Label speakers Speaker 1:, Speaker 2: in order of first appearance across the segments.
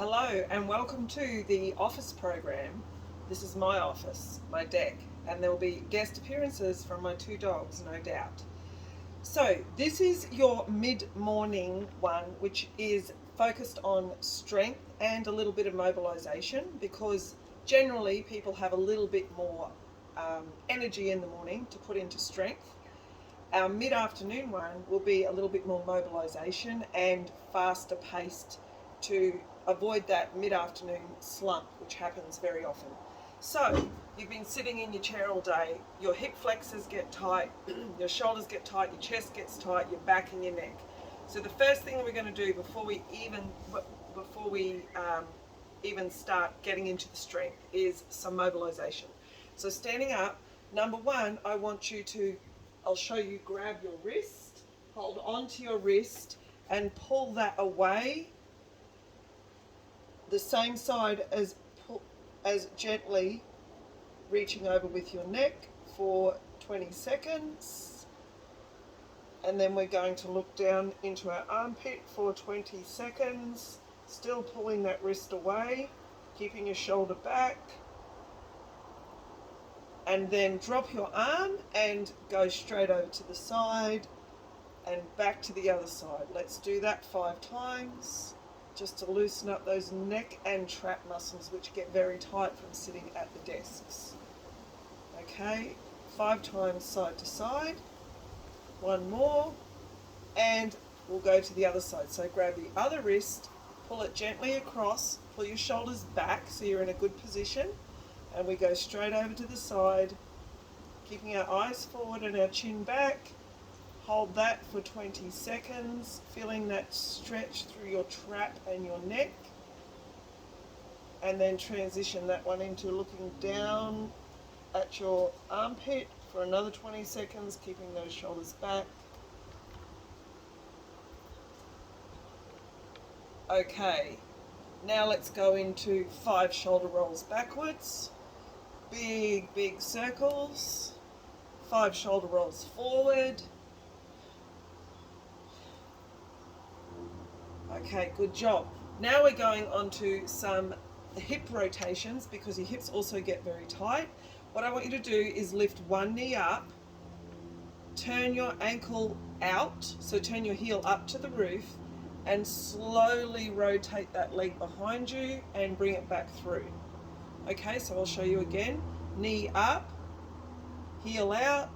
Speaker 1: Hello and welcome to the office program. This is my office, my deck, and there will be guest appearances from my two dogs, no doubt. So this is your mid-morning one, which is focused on strength and a little bit of mobilization, because generally people have a little bit more energy in the morning to put into strength. Our mid-afternoon one will be a little bit more mobilization and faster paced to avoid that mid-afternoon slump, which happens very often. So you've been sitting in your chair all day, your hip flexors get tight, your shoulders get tight, your chest gets tight, your back and your neck. So the first thing that we're going to do before we even start getting into the strength is some mobilization. So standing up, number one, I'll show you, grab your wrist, hold onto your wrist and pull that away the same side as gently reaching over with your neck for 20 seconds. And then we're going to look down into our armpit for 20 seconds, still pulling that wrist away, keeping your shoulder back. And then drop your arm and go straight over to the side and back to the other side. Let's do that 5 times, just to loosen up those neck and trap muscles which get very tight from sitting at the desks. Okay, 5 times side to side. One more, and we'll go to the other side. So grab the other wrist, pull it gently across, pull your shoulders back so you're in a good position. And we go straight over to the side, keeping our eyes forward and our chin back. Hold that for 20 seconds, feeling that stretch through your trap and your neck. And then transition that one into looking down at your armpit for another 20 seconds, keeping those shoulders back. Okay, now let's go into 5 shoulder rolls backwards. Big circles, 5 shoulder rolls forward. Okay, good job. Now we're going on to some hip rotations because your hips also get very tight. What I want you to do is lift one knee up, turn your ankle out, so turn your heel up to the roof, and slowly rotate that leg behind you and bring it back through. Okay, so I'll show you again. Knee up, heel out,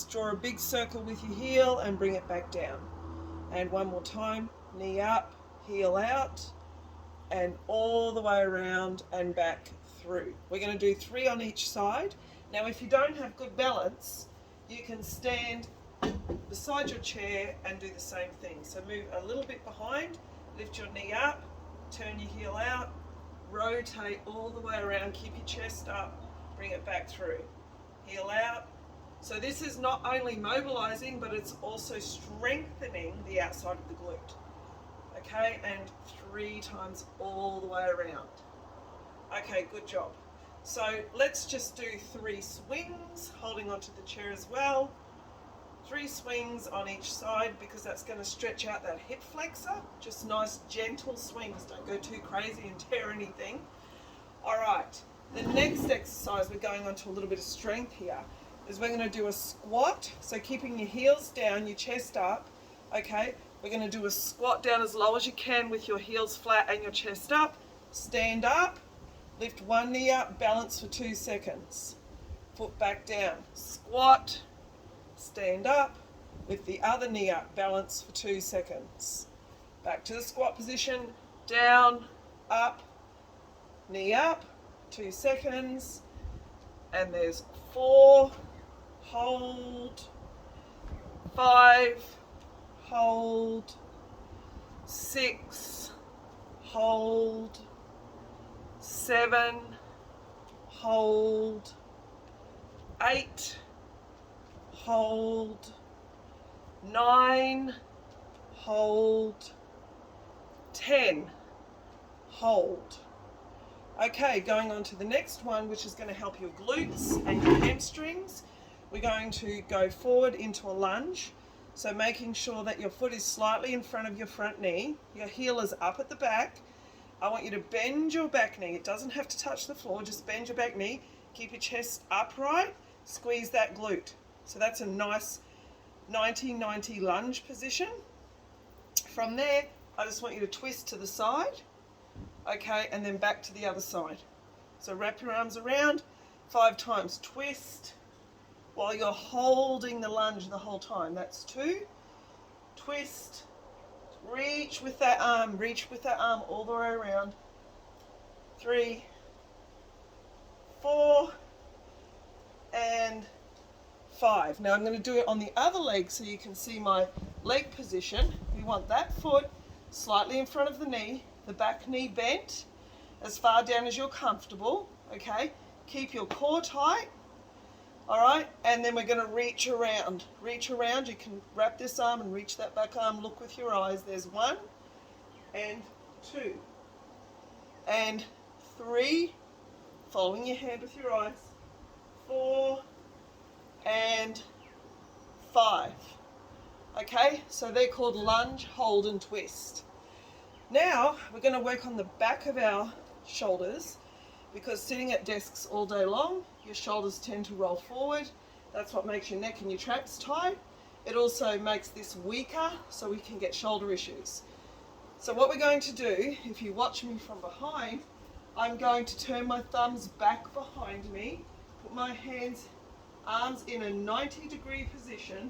Speaker 1: draw a big circle with your heel and bring it back down. And one more time, knee up, heel out, and all the way around and back through. We're going to do 3 on each side. Now, if you don't have good balance, you can stand beside your chair and do the same thing. So move a little bit behind, lift your knee up, turn your heel out, rotate all the way around, keep your chest up, bring it back through. Heel out. So this is not only mobilizing, but it's also strengthening the outside of the glute. Okay, and 3 times all the way around. Okay, good job. So let's just do 3 swings, holding onto the chair as well. 3 swings on each side because that's going to stretch out that hip flexor. Just nice gentle swings, don't go too crazy and tear anything. All right, the next exercise, we're going on to a little bit of strength here, is we're going to do a squat. So keeping your heels down, your chest up. Okay, we're going to do a squat down as low as you can with your heels flat and your chest up. Stand up, lift one knee up, balance for 2 seconds. Foot back down, squat, stand up, with the other knee up, balance for 2 seconds. Back to the squat position, down, up, knee up, 2 seconds, and there's 4, hold, 5, hold, 6, hold, 7, hold, 8, hold, 9, hold, 10, hold. Okay, going on to the next one, which is going to help your glutes and your hamstrings. We're going to go forward into a lunge. So making sure that your foot is slightly in front of your front knee, your heel is up at the back. I want you to bend your back knee. It doesn't have to touch the floor, just bend your back knee. Keep your chest upright, squeeze that glute. So that's a nice 90-90 lunge position. From there, I just want you to twist to the side, okay, and then back to the other side. So wrap your arms around, 5 times, twist, while you're holding the lunge the whole time. That's 2, twist, reach with that arm all the way around, 3, 4, and 5. Now I'm going to do it on the other leg so you can see my leg position. We want that foot slightly in front of the knee, the back knee bent as far down as you're comfortable, okay? Keep your core tight, all right? And then we're going to reach around. Reach around. You can wrap this arm and reach that back arm. Look with your eyes. There's 1 and 2 and 3, following your hand with your eyes, 4 and 5. Okay, so they're called lunge, hold, and twist. Now we're going to work on the back of our shoulders, because sitting at desks all day long, your shoulders tend to roll forward. That's what makes your neck and your traps tight. It also makes this weaker, so we can get shoulder issues. So what we're going to do, if you watch me from behind, I'm going to turn my thumbs back behind me, put my arms in a 90-degree position,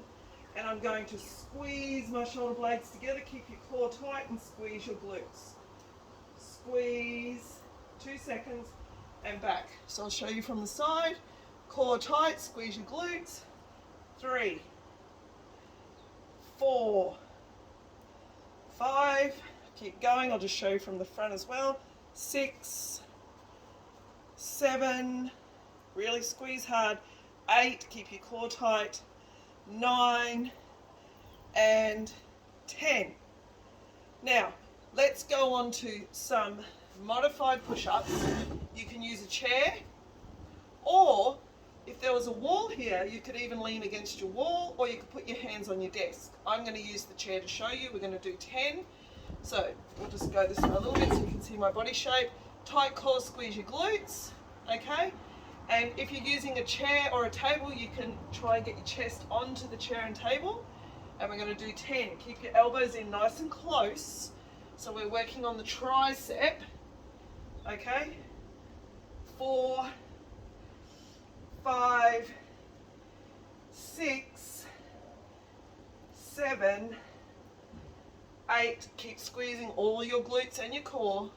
Speaker 1: and I'm going to squeeze my shoulder blades together. Keep your core tight and squeeze your glutes. Squeeze, 2 seconds, and back. So I'll show you from the side. Core tight, squeeze your glutes. 3, 4, 5, keep going. I'll just show you from the front as well. 6, 7, really squeeze hard. 8, keep your core tight. 9 and 10. Now, let's go on to some modified push-ups. You can use a chair, or if there was a wall here, you could even lean against your wall, or you could put your hands on your desk. I'm going to use the chair to show you. We're going to do 10. So we'll just go this way a little bit so you can see my body shape. Tight core, squeeze your glutes, okay? And if you're using a chair or a table, you can try and get your chest onto the chair and table. And we're going to do 10. Keep your elbows in nice and close. So we're working on the tricep, okay? 4, 5, 6, 7, 8. Keep squeezing all your glutes and your core.